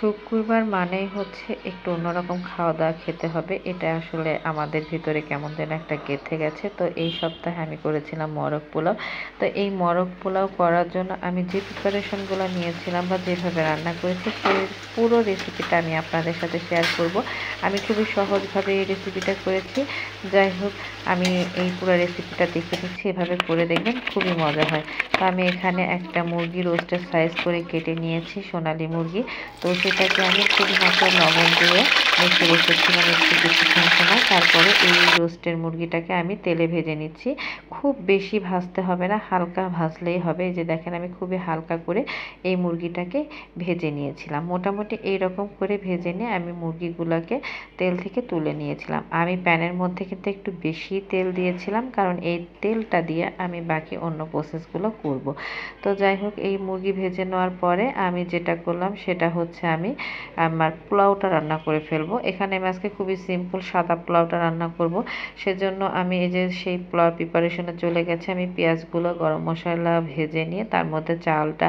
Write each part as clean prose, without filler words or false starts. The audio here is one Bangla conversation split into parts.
শুক্রবার মানেই হচ্ছে একটু অন্যরকম খাওয়া দাওয়া খেতে হবে। এটা আসলে আমাদের ভিতরে কেমন যেন একটা গেঁথে গেছে। তো এই সপ্তাহে আমি করেছিলাম মরক পোলাও। তো এই মরক পোলাও করার জন্য আমি যে প্রিপারেশনগুলো নিয়েছিলাম বা যেভাবে রান্না করেছি সেই পুরো রেসিপিটা আমি আপনাদের সাথে শেয়ার করব। আমি খুবই সহজভাবে এই রেসিপিটা করেছি। যাই হোক, আমি এই পুরো রেসিপিটা দেখে দিচ্ছি, এভাবে করে দেখবেন, খুবই মজা হয়। তো আমি এখানে একটা মুরগি রোস্টের সাইজ করে কেটে নিয়েছি, সোনালী মুরগি। তো সেটাকে আমি শুধুমাত্র লবণ দিয়ে মেখে রেখেছিলাম একটু কিছুক্ষণ সময়। তারপরে এই রোস্টের মুরগিটাকে আমি তেলে ভেজে নিচ্ছি। খুব বেশি ভাজতে হবে না, হালকা ভাজলেই হবে। এই যে দেখেন, আমি খুবই হালকা করে এই মুরগিটাকে ভেজে নিয়েছিলাম। মোটামুটি এইরকম করে ভেজে নিয়ে আমি মুরগিগুলোকে তেল থেকে তুলে নিয়েছিলাম। আমি প্যানের মধ্যে কিন্তু একটু বেশি তেল দিয়েছিলাম, কারণ এই তেলটা দিয়ে আমি বাকি অন্য প্রসেসগুলো করব। তো যাই হোক, এই মুরগি ভেজে নেওয়ার পরে আমি যেটা করলাম সেটা হচ্ছে আমি আমার পোলাওটা রান্না করে ফেলবো। এখানে আমি আজকে খুবই সিম্পল সাদা পোলাওটা রান্না করব। সেজন্য আমি এই যে সেই পোলাও প্রিপারেশনে চলে গেছে। আমি পেঁয়াজগুলো গরম মশলা ভেজে নিয়ে তার মধ্যে চালটা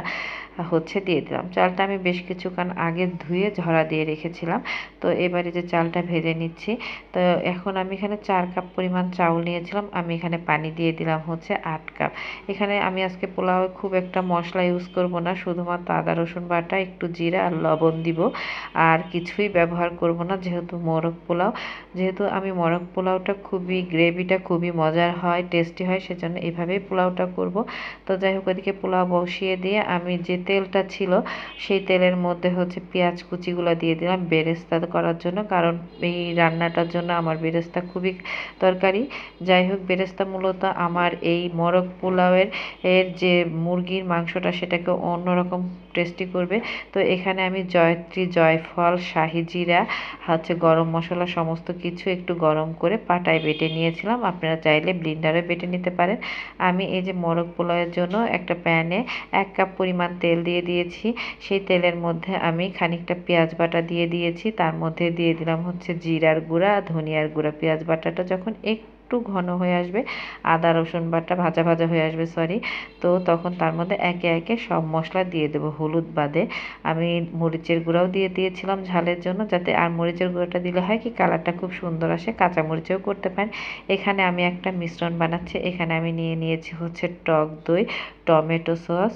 হচ্ছে দিয়ে দিলাম। চালটা আমি বেশ কিছুক্ষণ আগে ধুয়ে ঝরা দিয়ে রেখেছিলাম। তো এবারে যে চালটা ভেজে নিচ্ছি। তো এখন আমি এখানে 4 কাপ পরিমাণ চাউল নিয়েছিলাম। আমি এখানে পানি দিয়ে দিলাম হচ্ছে 8 কাপ। এখানে আমি আজকে পোলাওয়ে খুব একটা মশলা ইউজ করব না, শুধুমাত্র আদা রসুন বাটা, একটু জিরা আর লবণ দিব। আর কিছুই ব্যবহার করব না, যেহেতু মোরগ পোলাও। যেহেতু আমি মোরগ পোলাওটা খুবই গ্রেভিটা খুবই মজার হয়, টেস্টি হয়, সেজন্য এইভাবেই পোলাওটা করব। তো যাই হোক, ওদিকে পোলাও বসিয়ে দিয়ে আমি যে তেলটা ছিল সেই তেলের মধ্যে হচ্ছে পেঁয়াজ কুচিগুলো দিয়ে দিলাম বেরেস্তা করার জন্য, কারণ এই রান্নাটার জন্য আমার বেরেস্তা খুবই দরকারি। যাই হোক, বেরেস্তা মূলত আমার এই মোরগ পোলাওয়ের যে মুরগির মাংসটা সেটাকে অন্যরকম টেস্টি করবে। তো এখানে আমি জয়ত্রী, জয়ফল, শাহি জিরা হচ্ছে গরম মশলা সমস্ত কিছু একটু গরম করে পাটায় বেটে নিয়েছিলাম। আপনারা চাইলে ব্লেন্ডারে বেটে নিতে পারেন। আমি এই যে মোরগ পোলাওয়ের জন্য একটা প্যানে 1 কাপ পরিমাণ তেল দিয়ে দিয়েছি। সেই তেলের মধ্যে আমি খানিকটা পেঁয়াজ বাটা দিয়ে দিয়েছি। তার মধ্যে দিয়ে দিলাম হচ্ছে জিরার গুঁড়া, ধনিয়ার গুঁড়া। পেঁয়াজ বাটাটা যখন একটু ঘন হয়ে আসবে, আদা রসুন বাটা ভাজা ভাজা হয়ে আসবে, সরি, তো তখন তার মধ্যে একে একে সব মশলা দিয়ে দেবো, হলুদ বাদে। আমি মরিচের গুঁড়াও দিয়ে দিয়েছিলাম ঝালের জন্য, যাতে, আর মরিচের গুঁড়োটা দিলে হয় কি কালারটা খুব সুন্দর আসে। কাঁচা মরিচেও করতে পারেন। এখানে আমি একটা মিশ্রণ বানাচ্ছি। এখানে আমি নিয়ে নিয়েছি হচ্ছে টক দই, টমেটো সস,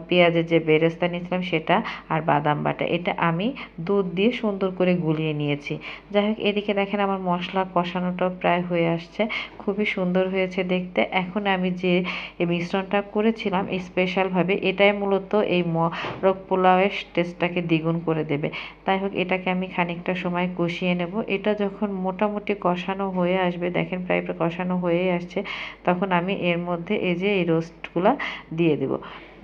পেঁয়াজের যে বেরেস্তা নিয়েছিলাম সেটা, আর বাদাম বাটা। এটা আমি দুধ দিয়ে সুন্দর করে গুলিয়ে নিয়েছি। যাই হোক, এদিকে দেখেন আমার মশলা কষানোটাও প্রায় হয়ে আসছে, খুবই সুন্দর হয়েছে দেখতে। এখন আমি যে এই মিশ্রণটা করেছিলাম স্পেশালভাবে, এটাই মূলত এই মোরগ পোলাওয়ের টেস্টটাকে দ্বিগুণ করে দেবে। তাই হোক, এটাকে আমি খানিকটা সময় কষিয়ে নেব। এটা যখন মোটামুটি কষানো হয়ে আসবে, দেখেন প্রায় কষানো হয়েই আসছে, তখন আমি এর মধ্যে এই যে এই রোস্টগুলা দিয়ে দেব।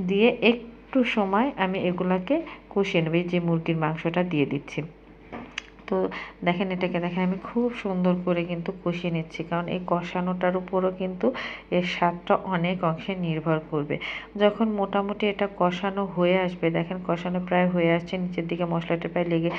দিয়ে একটু সময় আমি এগুলাকে কষিয়ে নেব। এই যে মুরগির মাংসটা দিয়ে দিচ্ছি। তো দেখেন, এটাকে দেখেন আমি খুব সুন্দর করে কিন্তু কষিয়ে নিচ্ছি, কারণ এই কষানোটার উপরও কিন্তু এর স্বাদটা অনেক অংশে নির্ভর করবে। যখন মোটামুটি এটা কষানো হয়ে আসবে, দেখেন কষানো প্রায় হয়ে আসছে, নিচের দিকে মশলাটা প্রায় লেগে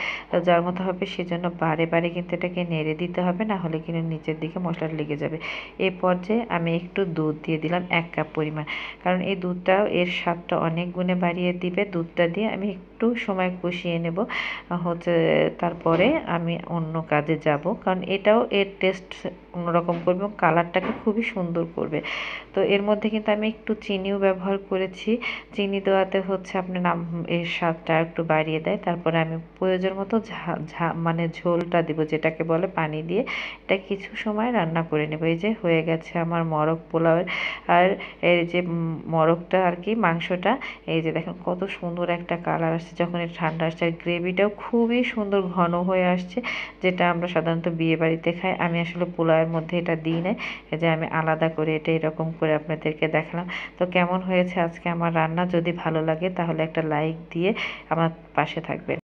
যাওয়ার মতো হবে, সেজন্য বারে বারে কিন্তু এটাকে নেড়ে দিতে হবে, না হলে কিন্তু নিচের দিকে মশলাটা লেগে যাবে। এই পর্যায়ে আমি একটু দুধ দিয়ে দিলাম 1 কাপ পরিমাণ, কারণ এই দুধটাও এর স্বাদটা অনেক গুণে বাড়িয়ে দিবে। দুধটা দিয়ে আমি একটু সময় কষিয়ে নেব হচ্ছে, তারপরে আমি অন্য কাজে যাব, কারণ এটাও এর টেস্ট অন্যরকম করবে এবং কালারটাকে খুবই সুন্দর করবে। তো এর মধ্যে কিন্তু আমি একটু চিনিও ব্যবহার করেছি। চিনি দেওয়াতে হচ্ছে আপনার এর স্বাদটা একটু বাড়িয়ে দেয়। তারপরে আমি প্রয়োজন মতো মানে ঝোলটা দিব, যেটাকে বলে পানি দিয়ে এটা কিছু সময় রান্না করে নেব। এই যে হয়ে গেছে আমার মরগ পোলাওয়ের, আর এই যে মরগটা আর কি মাংসটা, এই যে দেখেন কত সুন্দর একটা কালার আসছে যখন এটা ঠান্ডা আসছে। আর গ্রেভিটাও খুবই সুন্দর ঘন হয়ে আসছে, যেটা আমরা সাধারণত বিয়ে বাড়িতে খাই। আমি আসলে পোলাওয়ের মধ্যে এটা দিই নাই, এই যে আমি আলাদা করে এটা এরকম করে আপনাদেরকে দেখালাম। তো কেমন হয়েছে আজকে আমার রান্না? যদি ভালো লাগে তাহলে একটা লাইক দিয়ে আমার পাশে থাকবেন।